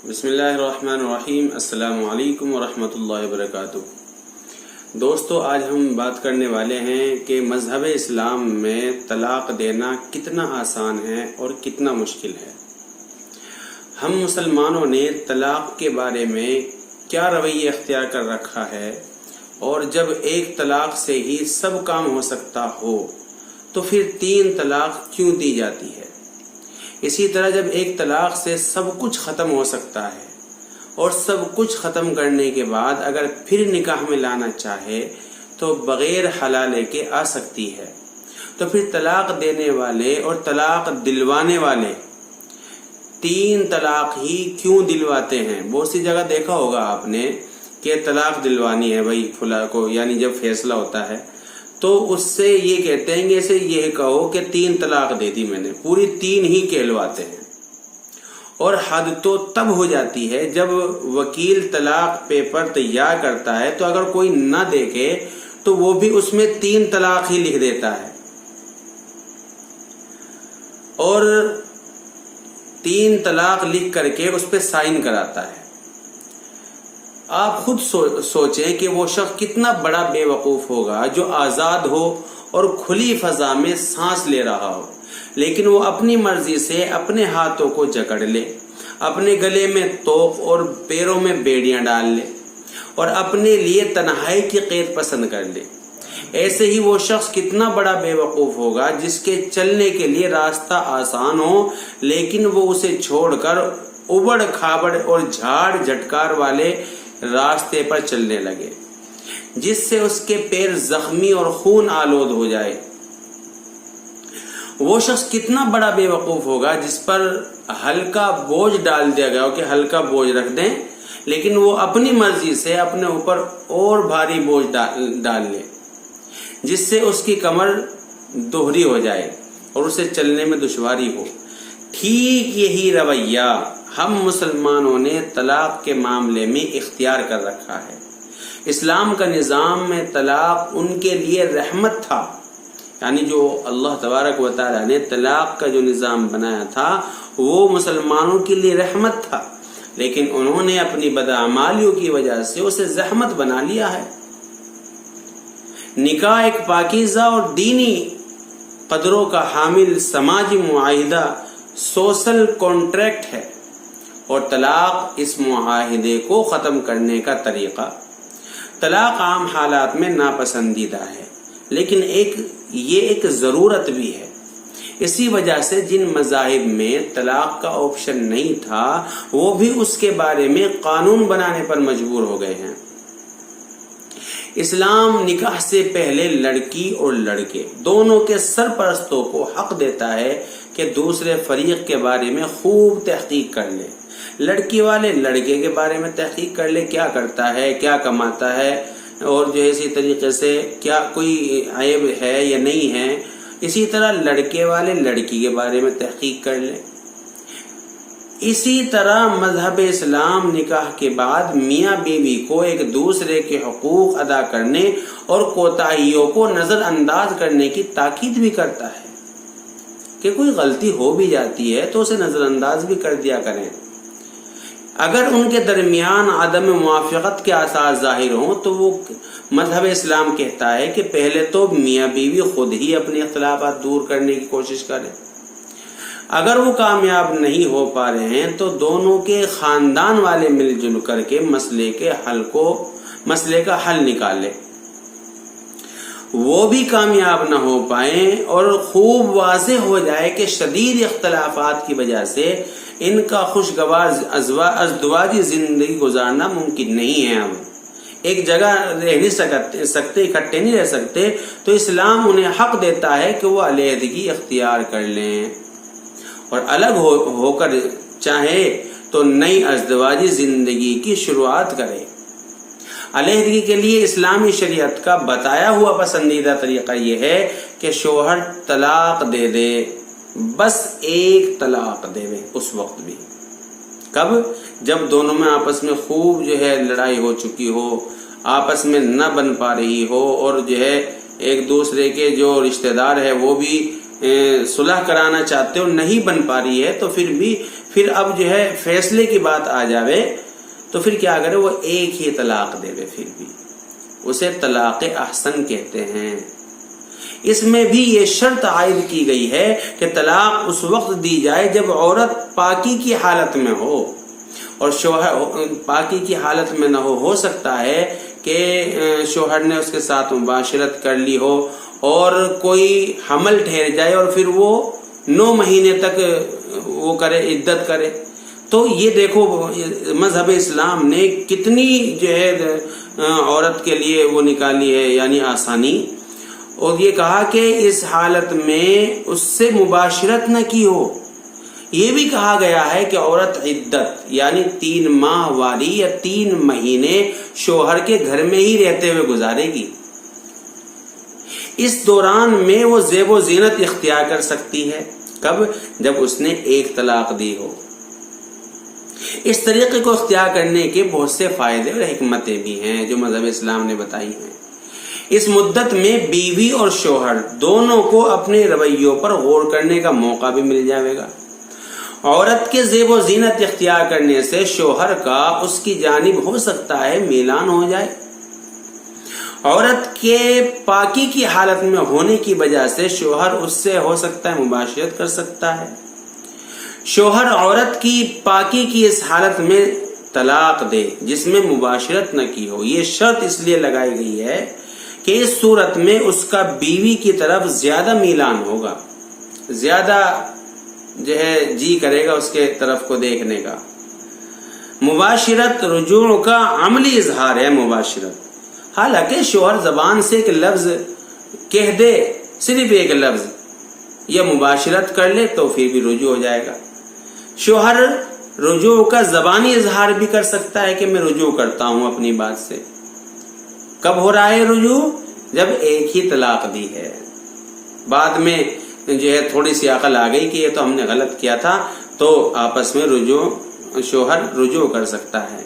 بسم اللہ الرحمن الرحیم۔ السلام علیکم ورحمۃ اللہ وبرکاتہ۔ دوستو، آج ہم بات کرنے والے ہیں کہ مذہب اسلام میں طلاق دینا کتنا آسان ہے اور کتنا مشکل ہے۔ ہم مسلمانوں نے طلاق کے بارے میں کیا رویہ اختیار کر رکھا ہے، اور جب ایک طلاق سے ہی سب کام ہو سکتا ہو تو پھر 3 طلاق کیوں دی جاتی ہے؟ اسی طرح جب ایک طلاق سے سب کچھ ختم ہو سکتا ہے اور سب کچھ ختم کرنے کے بعد اگر پھر نکاح میں لانا چاہے تو بغیر حلالے کے آ سکتی ہے، تو پھر طلاق دینے والے اور طلاق دلوانے والے 3 طلاق ہی کیوں دلواتے ہیں؟ بہت سی جگہ دیکھا ہوگا آپ نے کہ طلاق دلوانی ہے بھائی فلاں کو، یعنی جب فیصلہ ہوتا ہے تو اس سے یہ کہتے ہیں کہ اسے یہ کہو کہ 3 طلاق دے دی میں نے، پوری 3 ہی کہلواتے ہیں۔ اور حد تو تب ہو جاتی ہے جب وکیل طلاق پیپر تیار کرتا ہے تو اگر کوئی نہ دیکھے تو وہ بھی اس میں 3 طلاق ہی لکھ دیتا ہے اور 3 طلاق لکھ کر کے اس پہ سائن کراتا ہے۔ آپ خود سوچیں کہ وہ شخص کتنا بڑا بے وقوف ہوگا جو آزاد ہو اور کھلی فضا میں سانس لے رہا ہو، لیکن وہ اپنی مرضی سے اپنے ہاتھوں کو جکڑ لے، اپنے گلے میں توق اور پیروں میں بیڑیاں ڈال لے اور اپنے لیے تنہائی کی قید پسند کر لے۔ ایسے ہی وہ شخص کتنا بڑا بے وقوف ہوگا جس کے چلنے کے لیے راستہ آسان ہو لیکن وہ اسے چھوڑ کر ابڑ کھابڑ اور جھاڑ جھٹکار والے راستے پر چلنے لگے، جس سے اس کے پیر زخمی اور خون آلود ہو جائے۔ وہ شخص کتنا بڑا بے وقوف ہوگا جس پر ہلکا بوجھ ڈال دیا گیا ہو کہ ہلکا بوجھ رکھ دیں، لیکن وہ اپنی مرضی سے اپنے اوپر اور بھاری بوجھ ڈال لے، جس سے اس کی کمر دوہری ہو جائے اور اسے چلنے میں دشواری ہو۔ ٹھیک یہی رویہ ہم مسلمانوں نے طلاق کے معاملے میں اختیار کر رکھا ہے۔ اسلام کا نظام میں طلاق ان کے لیے رحمت تھا، یعنی جو اللہ تبارک و تعالی نے طلاق کا جو نظام بنایا تھا وہ مسلمانوں کے لیے رحمت تھا، لیکن انہوں نے اپنی بدعمالیوں کی وجہ سے اسے زحمت بنا لیا ہے۔ نکاح ایک پاکیزہ اور دینی قدروں کا حامل سماجی معاہدہ، سوشل کانٹریکٹ ہے، اور طلاق اس معاہدے کو ختم کرنے کا طریقہ۔ طلاق عام حالات میں ناپسندیدہ ہے، لیکن یہ ایک ضرورت بھی ہے۔ اسی وجہ سے جن مذاہب میں طلاق کا آپشن نہیں تھا وہ بھی اس کے بارے میں قانون بنانے پر مجبور ہو گئے ہیں۔ اسلام نکاح سے پہلے لڑکی اور لڑکے دونوں کے سرپرستوں کو حق دیتا ہے کہ دوسرے فریق کے بارے میں خوب تحقیق کر لے۔ لڑکی والے لڑکے کے بارے میں تحقیق کر لے، کیا کرتا ہے، کیا کماتا ہے، اور جو اسی طریقے سے کیا کوئی عیب ہے یا نہیں ہے۔ اسی طرح لڑکے والے لڑکی کے بارے میں تحقیق کر لے۔ اسی طرح مذہب اسلام نکاح کے بعد میاں بیوی کو ایک دوسرے کے حقوق ادا کرنے اور کوتاہیوں کو نظر انداز کرنے کی تاکید بھی کرتا ہے کہ کوئی غلطی ہو بھی جاتی ہے تو اسے نظر انداز بھی کر دیا کریں۔ اگر ان کے درمیان عدم موافقت کے آثار ظاہر ہوں تو وہ مذہب اسلام کہتا ہے کہ پہلے تو میاں بیوی خود ہی اپنے اختلافات دور کرنے کی کوشش کریں۔ اگر وہ کامیاب نہیں ہو پا رہے ہیں تو دونوں کے خاندان والے مل جل کر کے مسئلے کا حل نکالیں۔ وہ بھی کامیاب نہ ہو پائیں اور خوب واضح ہو جائے کہ شدید اختلافات کی وجہ سے ان کا خوشگوار ازدواجی زندگی گزارنا ممکن نہیں ہے، اب ایک جگہ رہ نہیں سکتے، اکٹھے نہیں رہ سکتے، تو اسلام انہیں حق دیتا ہے کہ وہ علیحدگی اختیار کر لیں اور الگ ہو کر چاہے تو نئی ازدواجی زندگی کی شروعات کرے۔ علیحدگی کے لیے اسلامی شریعت کا بتایا ہوا پسندیدہ طریقہ یہ ہے کہ شوہر طلاق دے دے، بس 1 طلاق دے دے، اس وقت بھی کب؟ جب دونوں میں آپس میں خوب جو ہے لڑائی ہو چکی ہو، آپس میں نہ بن پا رہی ہو، اور جو ہے ایک دوسرے کے جو رشتہ دار ہے وہ بھی صلح کرانا چاہتے ہو نہیں بن پا رہی ہے تو پھر اب جو ہے فیصلے کی بات آ جاوے تو پھر کیا کرے، وہ ایک ہی طلاق دے دے، پھر بھی اسے طلاق احسن کہتے ہیں۔ اس میں بھی یہ شرط عائد کی گئی ہے کہ طلاق اس وقت دی جائے جب عورت پاکی کی حالت میں ہو اور شوہر پاکی کی حالت میں نہ ہو سکتا ہے کہ شوہر نے اس کے ساتھ مباشرت کر لی ہو اور کوئی حمل ٹھہر جائے اور پھر وہ 9 مہینے تک وہ کرے، عدت کرے۔ تو یہ دیکھو مذہب اسلام نے کتنی جو ہے عورت کے لیے وہ نکالی ہے، یعنی آسانی، اور یہ کہا کہ اس حالت میں اس سے مباشرت نہ کی ہو۔ یہ بھی کہا گیا ہے کہ عورت عدت یعنی 3 ماہ والی یا 3 مہینے شوہر کے گھر میں ہی رہتے ہوئے گزارے گی۔ اس دوران میں وہ زیب و زینت اختیار کر سکتی ہے۔ کب؟ جب اس نے ایک طلاق دی ہو۔ اس طریقے کو اختیار کرنے کے بہت سے فائدے اور حکمتیں بھی ہیں جو مذہب اسلام نے بتائی ہیں۔ اس مدت میں بیوی اور شوہر دونوں کو اپنے رویوں پر غور کرنے کا موقع بھی مل جائے گا۔ عورت کے زیب و زینت اختیار کرنے سے شوہر کا اس کی جانب ہو سکتا ہے میلان ہو جائے۔ عورت کے پاکی کی حالت میں ہونے کی وجہ سے شوہر اس سے ہو سکتا ہے مباشرت کر سکتا ہے۔ شوہر عورت کی پاکی کی اس حالت میں طلاق دے جس میں مباشرت نہ کی ہو، یہ شرط اس لیے لگائی گئی ہے کہ اس صورت میں اس کا بیوی کی طرف زیادہ میلان ہوگا، زیادہ جو ہے جی کرے گا اس کے طرف کو دیکھنے کا۔ مباشرت رجوع کا عملی اظہار ہے۔ مباشرت حالانکہ شوہر زبان سے ایک لفظ کہہ دے، صرف ایک لفظ، یا مباشرت کر لے تو پھر بھی رجوع ہو جائے گا۔ شوہر رجوع کا زبانی اظہار بھی کر سکتا ہے کہ میں رجوع کرتا ہوں اپنی بات سے۔ کب ہو رہا ہے رجوع؟ جب ایک ہی طلاق دی ہے، بعد میں جو ہے تھوڑی سی عقل آ گئی کہ یہ تو ہم نے غلط کیا تھا، تو آپس میں شوہر رجوع کر سکتا ہے۔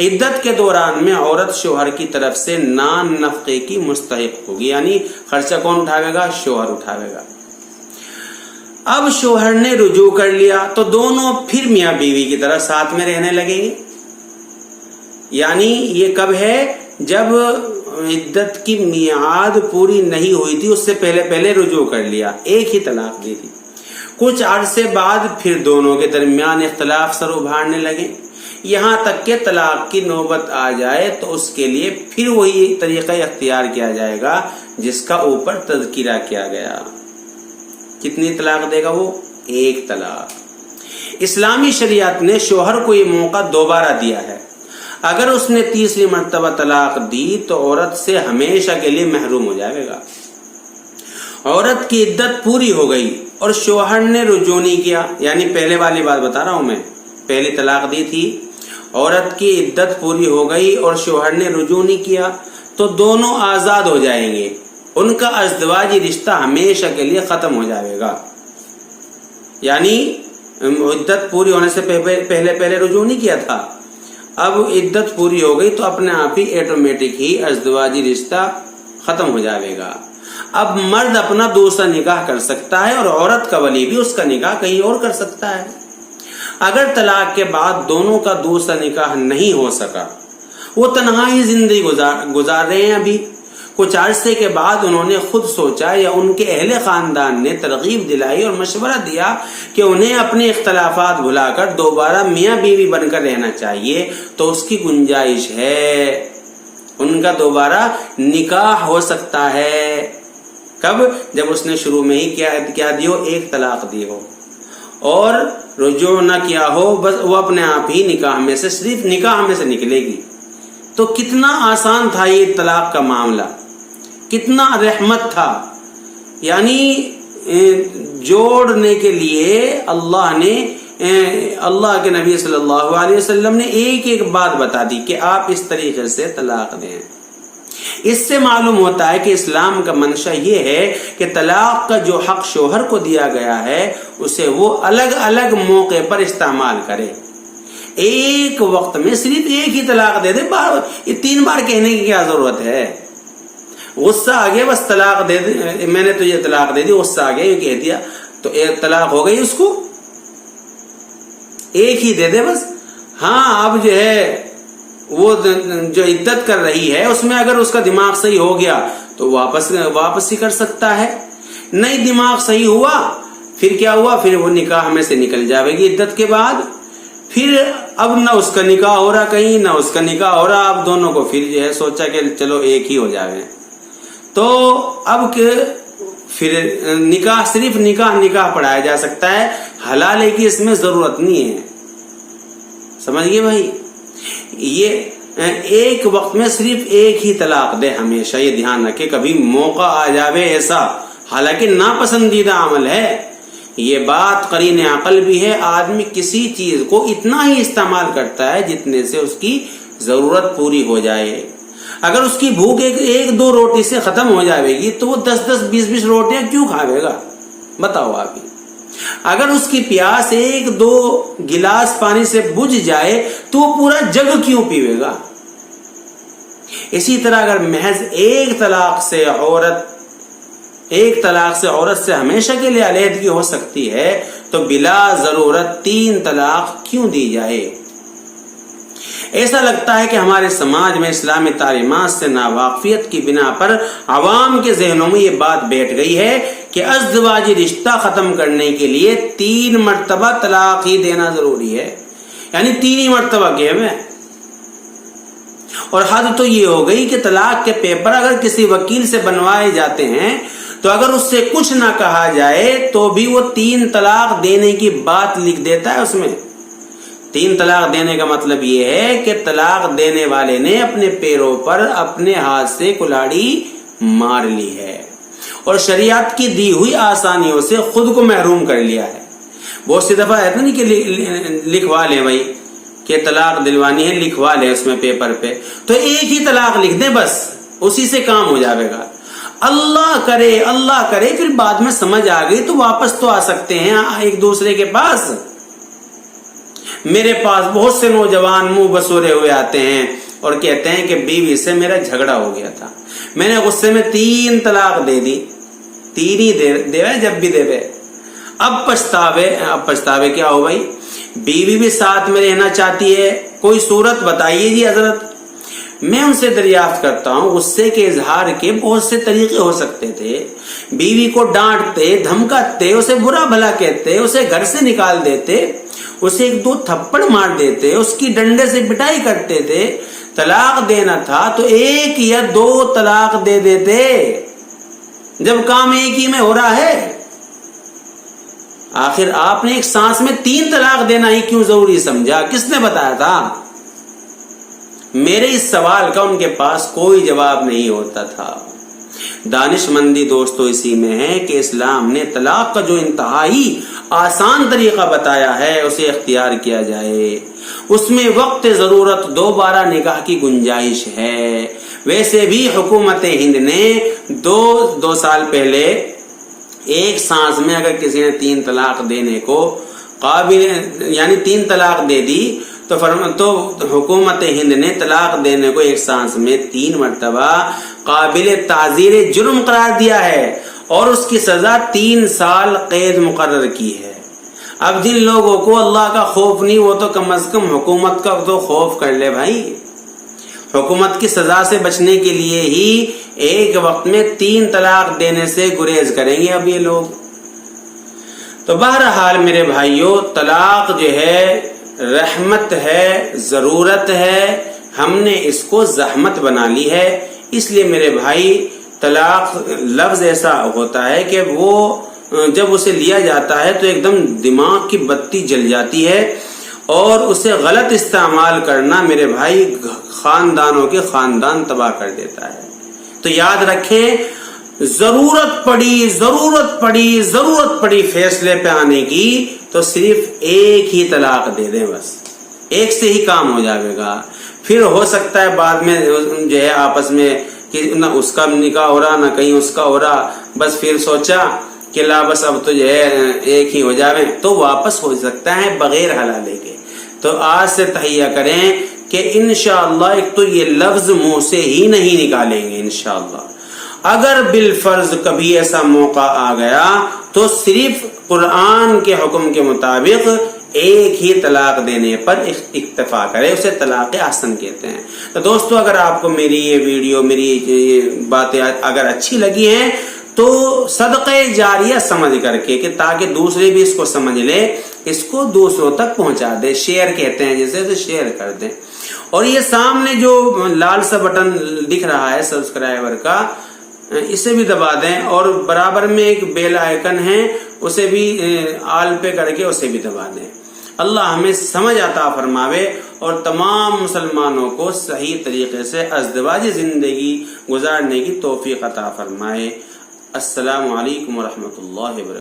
عدت کے دوران میں عورت شوہر کی طرف سے نان نفقے کی مستحق ہوگی، یعنی خرچہ کون اٹھاوے گا؟ شوہر اٹھاوے گا۔ اب شوہر نے رجوع کر لیا تو دونوں پھر میاں بیوی کی طرح ساتھ میں رہنے لگیں گے۔ یعنی یہ کب ہے؟ جب عدت کی میعاد پوری نہیں ہوئی تھی، اس سے پہلے رجوع کر لیا، ایک ہی طلاق دی تھی۔ کچھ عرصے بعد پھر دونوں کے درمیان اختلاف سر ابھارنے لگے، یہاں تک کہ طلاق کی نوبت آ جائے تو اس کے لیے پھر وہی طریقہ اختیار کیا جائے گا جس کا اوپر تذکرہ کیا گیا۔ کتنی طلاق دے گا وہ؟ ایک طلاق۔ اسلامی شریعت نے شوہر کو یہ موقع دوبارہ دیا ہے۔ اگر اس نے تیسری مرتبہ طلاق دی تو عورت سے ہمیشہ کے لیے محروم ہو جائے گا۔ عورت کی عدت پوری ہو گئی اور شوہر نے رجوع نہیں کیا، یعنی پہلے والی بات بتا رہا ہوں میں، پہلی طلاق دی تھی، عورت کی عدت پوری ہو گئی اور شوہر نے رجوع نہیں کیا تو دونوں آزاد ہو جائیں گے، ان کا ازدواجی رشتہ ہمیشہ کے لیے ختم ہو جائے گا۔ یعنی عدت پوری ہونے سے پہلے رجوع نہیں کیا تھا، اب عدت پوری ہو گئی تو اپنے آپ ہی آٹومیٹک ہی ازدواجی رشتہ ختم ہو جائے گا۔ اب مرد اپنا دوسرا نکاح کر سکتا ہے اور عورت کا ولی بھی اس کا نکاح کہیں اور کر سکتا ہے۔ اگر طلاق کے بعد دونوں کا دوسرا نکاح نہیں ہو سکا، وہ تنہا ہی زندگی گزار رہے ہیں، ابھی کچھ عرصے کے بعد انہوں نے خود سوچا یا ان کے اہل خاندان نے ترغیب دلائی اور مشورہ دیا کہ انہیں اپنے اختلافات بھلا کر دوبارہ میاں بیوی بن کر رہنا چاہیے، تو اس کی گنجائش ہے، ان کا دوبارہ نکاح ہو سکتا ہے۔ کب؟ جب اس نے شروع میں ہی کیا دی ہو؟ ایک طلاق دی ہو اور رجوع نہ کیا ہو، بس وہ اپنے آپ ہی نکاح میں سے، صرف نکاح میں سے نکلے گی۔ تو کتنا آسان تھا یہ طلاق کا معاملہ، کتنا رحمت تھا، یعنی جوڑنے کے لیے اللہ کے نبی صلی اللہ علیہ وسلم نے ایک ایک بات بتا دی کہ آپ اس طریقے سے طلاق دیں۔ اس سے معلوم ہوتا ہے کہ اسلام کا منشا یہ ہے کہ طلاق کا جو حق شوہر کو دیا گیا ہے اسے وہ الگ الگ موقع پر استعمال کرے، ایک وقت میں صرف ایک ہی طلاق دے دے، یہ 3 بار کہنے کی کیا ضرورت ہے؟ غصہ آ گیا بس طلاق دے دے، میں نے تجھے طلاق دے دی، غصہ آ گیا یہ کہہ دیا تو ایک طلاق ہو گئی، اس کو ایک ہی دے دے بس۔ ہاں اب جو ہے وہ جو عدت کر رہی ہے اس میں اگر اس کا دماغ صحیح ہو گیا تو واپس ہی کر سکتا ہے، نہیں دماغ صحیح ہوا پھر کیا ہوا، پھر وہ نکاح میں سے نکل جائے گی عدت کے بعد، پھر اب نہ اس کا نکاح ہو رہا کہیں نہ اس کا نکاح ہو رہا، اب دونوں کو پھر جو ہے سوچا کہ چلو ایک ہی ہو جائے، تو اب پھر نکاح صرف نکاح پڑھایا جا سکتا ہے، حلالے کی اس میں ضرورت نہیں ہے، سمجھ گئے بھائی؟ یہ ایک وقت میں صرف ایک ہی طلاق دے، ہمیشہ یہ دھیان رکھے، کبھی موقع آ جاوے ایسا، حالانکہ ناپسندیدہ عمل ہے یہ بات، قرین عقل بھی ہے، آدمی کسی چیز کو اتنا ہی استعمال کرتا ہے جتنے سے اس کی ضرورت پوری ہو جائے۔ اگر اس کی بھوک ایک دو روٹی سے ختم ہو جائے گی تو وہ 10 20 روٹیاں کیوں کھاوے گا، بتاؤ آپ ہی۔ اگر اس کی پیاس ایک دو گلاس پانی سے بجھ جائے تو وہ پورا جگ کیوں پیوے گا؟ اسی طرح اگر محض ایک طلاق سے عورت سے ہمیشہ کے لیے علیحدگی ہو سکتی ہے تو بلا ضرورت 3 طلاق کیوں دی جائے؟ ایسا لگتا ہے کہ ہمارے سماج میں اسلامی تعلیمات سے ناواقفیت کی بنا پر عوام کے ذہنوں میں یہ بات بیٹھ گئی ہے کہ ازدواجی رشتہ ختم کرنے کے لیے 3 مرتبہ طلاق ہی دینا ضروری ہے، یعنی 3 ہی مرتبہ کہ میں، اور حد تو یہ ہو گئی کہ طلاق کے پیپر اگر کسی وکیل سے بنوائے جاتے ہیں تو اگر اس سے کچھ نہ کہا جائے تو بھی وہ 3 طلاق دینے کی بات لکھ دیتا ہے اس میں۔ 3 طلاق دینے کا مطلب یہ ہے کہ طلاق دینے والے نے اپنے پیروں پر اپنے ہاتھ سے کلاڑی مار لی ہے اور شریعت کی دی ہوئی آسانیوں سے خود کو محروم کر لیا ہے۔ بہت سی دفعہ ایسا نہیں کہ لکھوا لیں بھائی کہ طلاق دلوانی ہے، لکھوا لیں اس میں پیپر پہ، تو ایک ہی طلاق لکھ دیں بس، اسی سے کام ہو جائے گا۔ اللہ کرے پھر بعد میں سمجھ آ گئی تو واپس تو آ سکتے ہیں ایک دوسرے کے پاس۔ میرے پاس بہت سے نوجوان منہ بسورے ہوئے آتے ہیں اور کہتے ہیں کہ بیوی سے میرا جھگڑا ہو گیا تھا، میں نے غصے میں 3 طلاق دے دی، 3 ہی دے جب بھی دے، اب پچھتاوے کیا ہو بھائی؟ بیوی بھی ساتھ میں رہنا چاہتی ہے، کوئی صورت بتائیے جی حضرت۔ میں ان سے دریافت کرتا ہوں غصے کے اظہار کے بہت سے طریقے ہو سکتے تھے، بیوی کو ڈانٹتے دھمکاتے، اسے برا بھلا کہتے، اسے گھر سے نکال دیتے، اسے 1-2 تھپڑ مار دیتے، اس کی ڈنڈے سے پٹائی کرتے تھے۔ طلاق دینا تھا تو 1 یا 2 طلاق دے دیتے، جب کام ایک ہی میں ہو رہا ہے۔ آخر آپ نے ایک سانس میں 3 طلاق دینا ہی کیوں ضروری سمجھا؟ کس نے بتایا تھا؟ میرے اس سوال کا ان کے پاس کوئی جواب نہیں ہوتا تھا۔ دانش مندی دوستو اسی میں ہے کہ اسلام نے طلاق کا جو انتہائی آسان طریقہ بتایا ہے اسے اختیار کیا جائے، اس میں وقت ضرورت دوبارہ نکاح کی گنجائش ہے۔ ویسے بھی حکومت ہند نے 2 سال پہلے ایک سانس میں اگر کسی نے 3 طلاق دینے کو قابل، یعنی 3 طلاق دے دی تو حکومت ہند نے طلاق دینے کو ایک سانس میں 3 مرتبہ قابل تعزیر جرم قرار دیا ہے اور اس کی سزا 3 سال قید مقرر کی ہے۔ اب جن لوگوں کو اللہ کا خوف نہیں وہ تو کم از کم حکومت کا تو خوف کر لے بھائی۔ حکومت کی سزا سے بچنے کے لیے ہی ایک وقت میں 3 طلاق دینے سے گریز کریں گے اب یہ لوگ۔ تو بہرحال میرے بھائیوں، طلاق جو ہے رحمت ہے، ضرورت ہے، ہم نے اس کو زحمت بنا لی ہے۔ اس لیے میرے بھائی طلاق لفظ ایسا ہوتا ہے کہ وہ جب اسے لیا جاتا ہے تو ایک دم دماغ کی بتی جل جاتی ہے، اور اسے غلط استعمال کرنا میرے بھائی خاندانوں کے خاندان تباہ کر دیتا ہے۔ تو یاد رکھیں، ضرورت پڑی فیصلے پہ آنے کی تو صرف ایک ہی طلاق دے دیں، بس ایک سے ہی کام ہو جائے گا۔ پھر ہو سکتا ہے بعد میں جو ہے آپس میں کہ نہ اس کا نکاح ہو رہا نہ کہیں اس کا ہو رہا، بس پھر سوچا کہ لا بس اب تو جو ہے ایک ہی ہو جائے، تو واپس ہو سکتا ہے بغیر حلالے کے۔ تو آج سے تہیہ کریں کہ انشاءاللہ ایک تو یہ لفظ منہ سے ہی نہیں نکالیں گے انشاءاللہ، اگر بالفرض کبھی ایسا موقع آ گیا تو صرف قرآن کے حکم کے مطابق ایک ہی طلاق دینے پر اکتفا کرے، اسے طلاق احسن کہتے ہیں۔ تو دوستو اگر آپ کو میری یہ ویڈیو، میری یہ باتیں اگر اچھی لگی ہیں تو صدقہ جاریہ سمجھ کر کے، کہ تاکہ دوسرے بھی اس کو سمجھ لے، اس کو دوسروں تک پہنچا دے، شیئر کہتے ہیں جسے، تو شیئر کر دیں۔ اور یہ سامنے جو لال سا بٹن دکھ رہا ہے سبسکرائبر کا، اسے بھی دبا دیں، اور برابر میں ایک بیل آئیکن ہے، اسے بھی آل پہ کر کے اسے بھی دبا دیں۔ اللہ ہمیں سمجھ عطا فرماوے اور تمام مسلمانوں کو صحیح طریقے سے ازدواجی زندگی گزارنے کی توفیق عطا فرمائے۔ السلام علیکم ورحمۃ اللہ وبرکاتہ۔